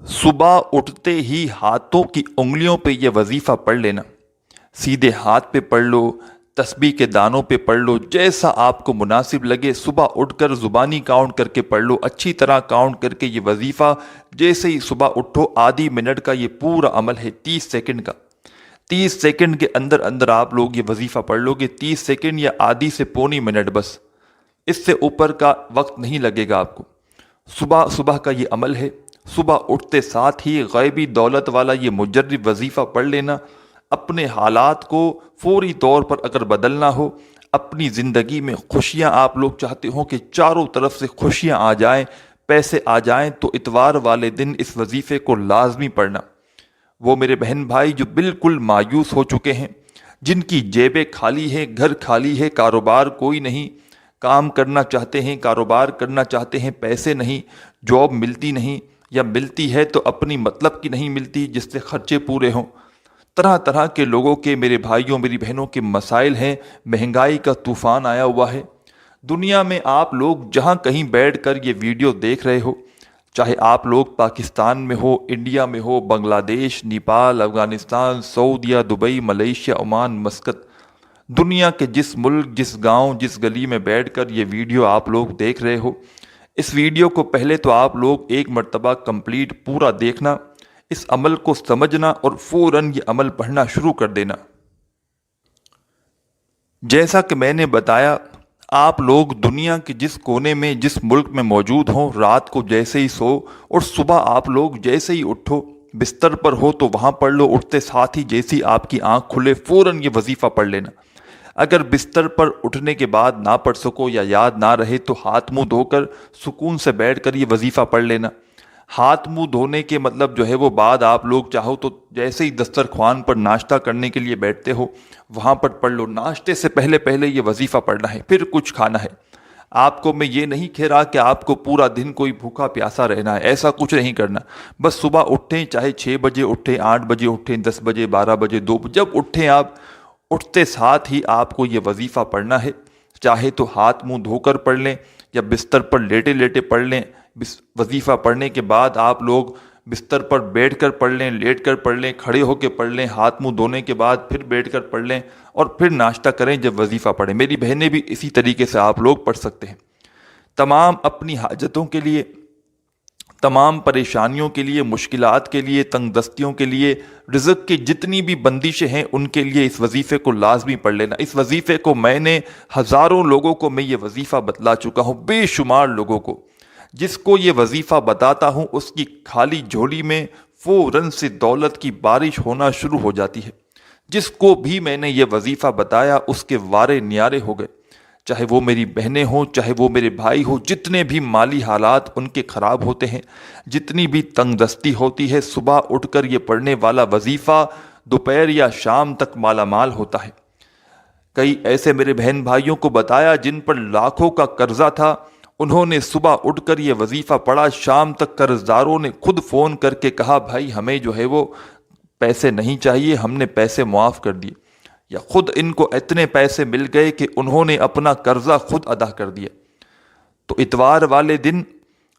सुबह उठते ही हाथों की उंगलियों पे ये वजीफ़ा पढ़ लेना। सीधे हाथ पे पढ़ लो, तस्बीह के दानों पे पढ़ लो, जैसा आपको मुनासिब लगे। सुबह उठकर ज़ुबानी काउंट करके पढ़ लो, अच्छी तरह काउंट करके। ये वजीफ़ा जैसे ही सुबह उठो, आधी मिनट का ये पूरा अमल है, 30 सेकंड का। 30 सेकंड के अंदर अंदर आप लोग ये वजीफ़ा पढ़ लोगे। 30 सेकंड या आधी से पौनी मिनट, बस इससे ऊपर का वक्त नहीं लगेगा आपको। सुबह सुबह का ये अमल है। सुबह उठते साथ ही गैबी दौलत वाला ये मुजर्रिब वजीफ़ा पढ़ लेना। अपने हालात को फौरी तौर पर अगर बदलना हो, अपनी ज़िंदगी में खुशियाँ आप लोग चाहते हो कि चारों तरफ से खुशियाँ आ जाएं, पैसे आ जाएं, तो इतवार वाले दिन इस वजीफ़े को लाजमी पढ़ना। वो मेरे बहन भाई जो बिल्कुल मायूस हो चुके हैं, जिनकी जेबें खाली हैं, घर खाली है, कारोबार कोई नहीं, काम करना चाहते हैं, कारोबार करना चाहते हैं, पैसे नहीं, जॉब मिलती नहीं, या मिलती है तो अपनी मतलब की नहीं मिलती जिससे खर्चे पूरे हों। तरह तरह के लोगों के, मेरे भाइयों मेरी बहनों के मसाइल हैं। महंगाई का तूफ़ान आया हुआ है। दुनिया में आप लोग जहाँ कहीं बैठकर ये वीडियो देख रहे हो, चाहे आप लोग पाकिस्तान में हो, इंडिया में हो, बांग्लादेश, नेपाल, अफ़गानिस्तान, सऊदीया, दुबई, मलेशिया, ओमान, मस्कत, दुनिया के जिस मुल्क, जिस गांव, जिस गली में बैठकर ये वीडियो आप लोग देख रहे हो, इस वीडियो को पहले तो आप लोग एक मर्तबा कंप्लीट पूरा देखना, इस अमल को समझना और फ़ौरन ये अमल पढ़ना शुरू कर देना। जैसा कि मैंने बताया, आप लोग दुनिया के जिस कोने में, जिस मुल्क में मौजूद हों, रात को जैसे ही सो और सुबह आप लोग जैसे ही उठो, बिस्तर पर हो तो वहाँ पढ़ लो। उठते साथ ही जैसे ही आपकी आँख खुले, फ़ौरन ये वजीफ़ा पढ़ लेना। अगर बिस्तर पर उठने के बाद ना पढ़ सको या याद ना रहे तो हाथ मुंह धोकर सुकून से बैठकर ये वजीफ़ा पढ़ लेना। हाथ मुंह धोने के मतलब जो है वो बाद आप लोग चाहो तो जैसे ही दस्तरख्वान पर नाश्ता करने के लिए बैठते हो, वहाँ पर पढ़ लो। नाश्ते से पहले पहले ये वजीफ़ा पढ़ना है, फिर कुछ खाना है। आपको मैं ये नहीं कह रहा कि आपको पूरा दिन कोई भूखा प्यासा रहना है, ऐसा कुछ नहीं करना। बस सुबह उठें, चाहे 6 बजे उठें, 8 बजे उठें, 10 बजे, 12 बजे, 2 बजे, जब उठें आप, उठते साथ ही आपको ये वजीफ़ा पढ़ना है। चाहे तो हाथ मुंह धोकर पढ़ लें या बिस्तर पर लेटे लेटे पढ़ लें। वजीफ़ा पढ़ने के बाद आप लोग बिस्तर पर बैठकर पढ़ लें, लेट कर पढ़ लें, खड़े होकर पढ़ लें, हाथ मुंह धोने के बाद फिर बैठकर पढ़ लें और फिर नाश्ता करें जब वजीफ़ा पढ़ें। मेरी बहनें भी इसी तरीके से आप लोग पढ़ सकते हैं। तमाम अपनी हाजतों के लिए, तमाम परेशानियों के लिए, मुश्किलात के लिए, तंगदस्तियों के लिए, रिज़्क़ की जितनी भी बंदिशें हैं उनके लिए इस वजीफ़े को लाजमी पढ़ लेना। इस वजीफ़े को मैंने हज़ारों लोगों को मैं ये वजीफ़ा बतला चुका हूँ, बेशुमार लोगों को। जिसको ये वजीफ़ा बताता हूँ उसकी खाली झोली में फ़ौरन से दौलत की बारिश होना शुरू हो जाती है। जिसको भी मैंने ये वजीफ़ा बताया उसके वारे न्यारे हो गए। चाहे वो मेरी बहनें हों, चाहे वो मेरे भाई हो, जितने भी माली हालात उनके ख़राब होते हैं, जितनी भी तंगदस्ती होती है, सुबह उठकर ये पढ़ने वाला वजीफ़ा दोपहर या शाम तक मालामाल होता है। कई ऐसे मेरे बहन भाइयों को बताया जिन पर लाखों का कर्जा था, उन्होंने सुबह उठकर ये वजीफ़ा पढ़ा, शाम तक कर्जदारों ने खुद फ़ोन करके कहा भाई हमें जो है वो पैसे नहीं चाहिए, हमने पैसे मुआफ़ कर दिए, या खुद इनको इतने पैसे मिल गए कि उन्होंने अपना कर्जा खुद अदा कर दिया। तो इतवार वाले दिन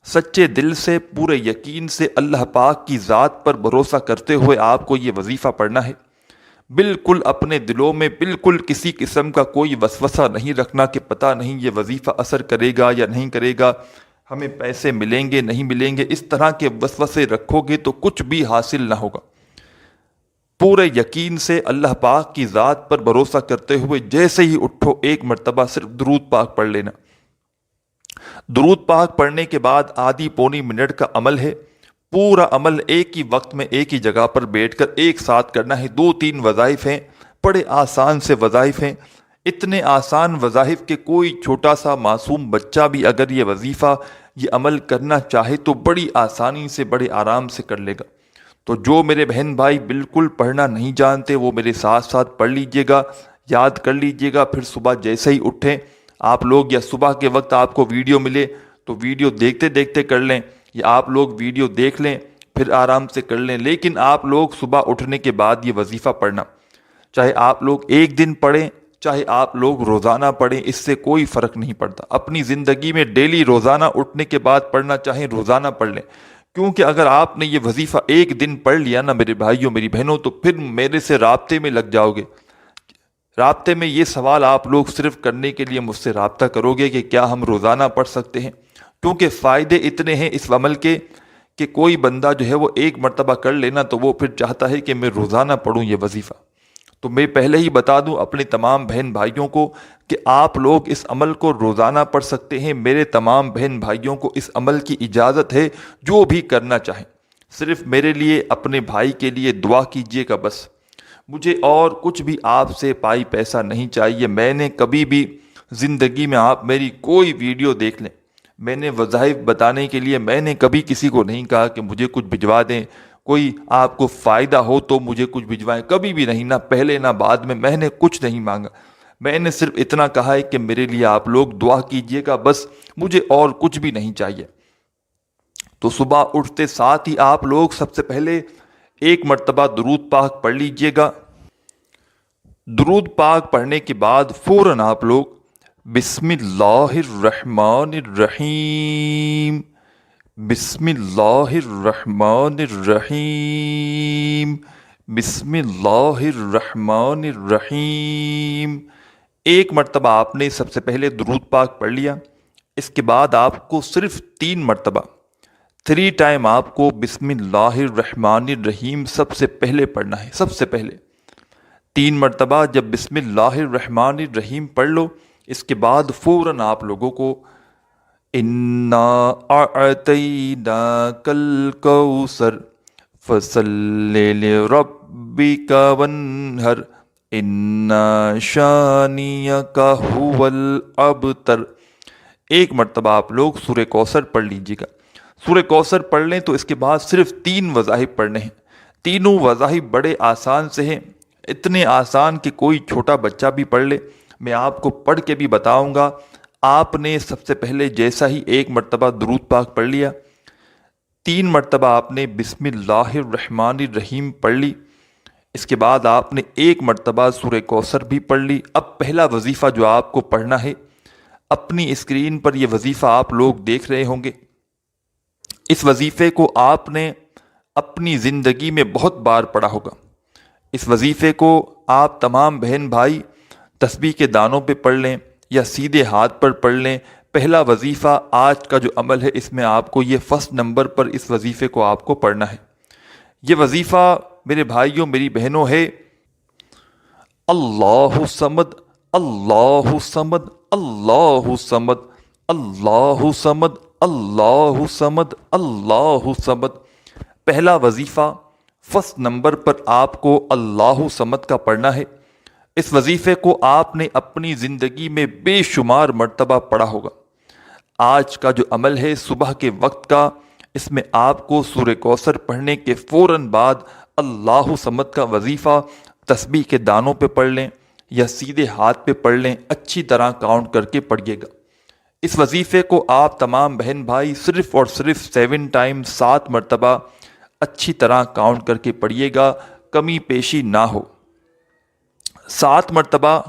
सच्चे दिल से, पूरे यकीन से, अल्लाह पाक की ज़ात पर भरोसा करते हुए आपको ये वजीफ़ा पढ़ना है। बिल्कुल अपने दिलों में बिल्कुल किसी किस्म का कोई वसवसा नहीं रखना कि पता नहीं ये वजीफ़ा असर करेगा या नहीं करेगा, हमें पैसे मिलेंगे नहीं मिलेंगे। इस तरह के वसवसे रखोगे तो कुछ भी हासिल ना होगा। पूरे यकीन से अल्लाह पाक की ज़ात पर भरोसा करते हुए जैसे ही उठो एक मर्तबा सिर्फ दुरूद पाक पढ़ लेना। दुरूद पाक पढ़ने के बाद आधी पौनी मिनट का अमल है। पूरा अमल एक ही वक्त में एक ही जगह पर बैठकर एक साथ करना है। 2-3 वज़ाइफ हैं, बड़े आसान से वज़ाइफ हैं। इतने आसान वज़ाइफ के कोई छोटा सा मासूम बच्चा भी अगर ये वजीफ़ा, ये अमल करना चाहे तो बड़ी आसानी से, बड़े आराम से कर लेगा। तो जो मेरे बहन भाई बिल्कुल पढ़ना नहीं जानते वो मेरे साथ साथ पढ़ लीजिएगा, याद कर लीजिएगा। फिर सुबह जैसे ही उठें आप लोग, या सुबह के वक्त आपको वीडियो मिले तो वीडियो देखते देखते कर लें, या आप लोग वीडियो देख लें फिर आराम से कर लें। लेकिन आप लोग सुबह उठने के बाद ये वजीफ़ा पढ़ना, चाहे आप लोग एक दिन पढ़ें, चाहे आप लोग रोज़ाना पढ़ें, इससे कोई फ़र्क नहीं पड़ता। अपनी ज़िंदगी में डेली रोज़ाना उठने के बाद पढ़ना चाहें रोज़ाना पढ़ लें, کیونکہ اگر آپ نے یہ وظیفہ ایک دن پڑھ لیا نا میرے بھائیوں میری بہنوں، تو پھر میرے سے رابطے میں لگ جاؤ گے۔ رابطے میں یہ سوال آپ لوگ صرف کرنے کے لیے مجھ سے رابطہ کرو گے کہ کیا ہم روزانہ پڑھ سکتے ہیں، کیونکہ فائدے اتنے ہیں اس عمل کے کہ کوئی بندہ جو ہے وہ ایک مرتبہ کر لینا تو وہ پھر چاہتا ہے کہ میں روزانہ پڑھوں یہ وظیفہ۔ تو میں پہلے ہی بتا دوں اپنے تمام بہن بھائیوں کو کہ آپ لوگ اس عمل کو روزانہ پڑھ سکتے ہیں۔ میرے تمام بہن بھائیوں کو اس عمل کی اجازت ہے، جو بھی کرنا چاہیں۔ صرف میرے لیے، اپنے بھائی کے لیے دعا کیجیے گا بس۔ مجھے اور کچھ بھی آپ سے پائی پیسہ نہیں چاہیے۔ میں نے کبھی بھی زندگی میں، آپ میری کوئی ویڈیو دیکھ لیں، میں نے وظائف بتانے کے لیے میں نے کبھی کسی کو نہیں کہا کہ مجھے کچھ بھجوا دیں، کوئی آپ کو فائدہ ہو تو مجھے کچھ بھجوائیں، کبھی بھی نہیں، نہ پہلے نہ بعد میں نے کچھ نہیں مانگا۔ میں نے صرف اتنا کہا ہے کہ میرے لیے آپ لوگ دعا کیجیے گا بس، مجھے اور کچھ بھی نہیں چاہیے۔ تو صبح اٹھتے ساتھ ہی آپ لوگ سب سے پہلے ایک مرتبہ درود پاک پڑھ لیجئے گا۔ درود پاک پڑھنے کے بعد فوراً آپ لوگ بسم اللہ الرحمن الرحیم، بسم اللہ الرحمن الرحیم، بسم اللہ الرحمن الرحیم، ایک مرتبہ آپ نے سب سے پہلے درود پاک پڑھ لیا۔ اس کے بعد آپ کو صرف 3 مرتبہ 3 ٹائم آپ کو بسم اللہ الرحمن الرحیم سب سے پہلے پڑھنا ہے۔ سب سے پہلے 3 مرتبہ جب بسم اللہ الرحمن الرحیم پڑھ لو، اس کے بعد فوراً آپ لوگوں کو اِنَّا أَعْطَيْنَاكَ الْكَوْثَرَ فَصَلِّ لِرَبِّكَ وَانْحَرْ إِنَّ شَانِئَكَ هُوَ الْأَبْتَرُ، ایک مرتبہ آپ لوگ سورہ کوثر پڑھ لیجیے گا۔ سورہ کوثر پڑھ لیں تو اس کے بعد صرف 3 وظائف پڑھنے ہیں۔ تینوں وظائف بڑے آسان سے ہیں، اتنے آسان کہ کوئی چھوٹا بچہ بھی پڑھ لے۔ میں آپ کو پڑھ کے بھی بتاؤں گا۔ آپ نے سب سے پہلے جیسا ہی ایک مرتبہ درود پاک پڑھ لیا، 3 مرتبہ آپ نے بسم اللہ الرحمن الرحیم پڑھ لی، اس کے بعد آپ نے ایک مرتبہ سورہ کوثر بھی پڑھ لی۔ اب پہلا وظیفہ جو آپ کو پڑھنا ہے، اپنی اسکرین پر یہ وظیفہ آپ لوگ دیکھ رہے ہوں گے۔ اس وظیفے کو آپ نے اپنی زندگی میں بہت بار پڑھا ہوگا۔ اس وظیفے کو آپ تمام بہن بھائی تسبیح کے دانوں پہ پڑھ لیں یا سیدھے ہاتھ پر پڑھ لیں۔ پہلا وظیفہ آج کا جو عمل ہے، اس میں آپ کو یہ فرسٹ نمبر پر اس وظیفے کو آپ کو پڑھنا ہے۔ یہ وظیفہ میرے بھائیوں میری بہنوں ہے، اللہ صمد، اللہ صمد، اللہ صمد، اللہ صمد، اللہ صمد، اللہ صمد۔ پہلا وظیفہ فرسٹ نمبر پر آپ کو اللہ صمد کا پڑھنا ہے۔ اس وظیفے کو آپ نے اپنی زندگی میں بے شمار مرتبہ پڑھا ہوگا۔ آج کا جو عمل ہے صبح کے وقت کا، اس میں آپ کو سورہ کوثر پڑھنے کے فوراً بعد اللہ صمد کا وظیفہ تسبیح کے دانوں پہ پڑھ لیں یا سیدھے ہاتھ پہ پڑھ لیں، اچھی طرح کاؤنٹ کر کے پڑھیے گا۔ اس وظیفے کو آپ تمام بہن بھائی صرف اور صرف 7 ٹائم 7 مرتبہ اچھی طرح کاؤنٹ کر کے پڑھیے گا، کمی پیشی نہ ہو۔ 7 مرتبہ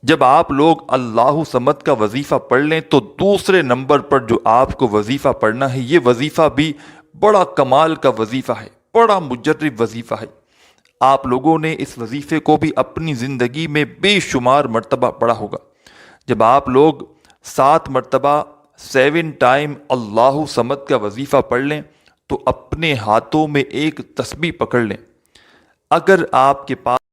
جب آپ لوگ اللہ صمد کا وظیفہ پڑھ لیں تو دوسرے نمبر پر جو آپ کو وظیفہ پڑھنا ہے، یہ وظیفہ بھی بڑا کمال کا وظیفہ ہے، بڑا مجرب وظیفہ ہے۔ آپ لوگوں نے اس وظیفے کو بھی اپنی زندگی میں بے شمار مرتبہ پڑھا ہوگا۔ جب آپ لوگ 7 مرتبہ 7 ٹائم اللہ صمد کا وظیفہ پڑھ لیں تو اپنے ہاتھوں میں ایک تسبیح پکڑ لیں۔ اگر آپ کے پاس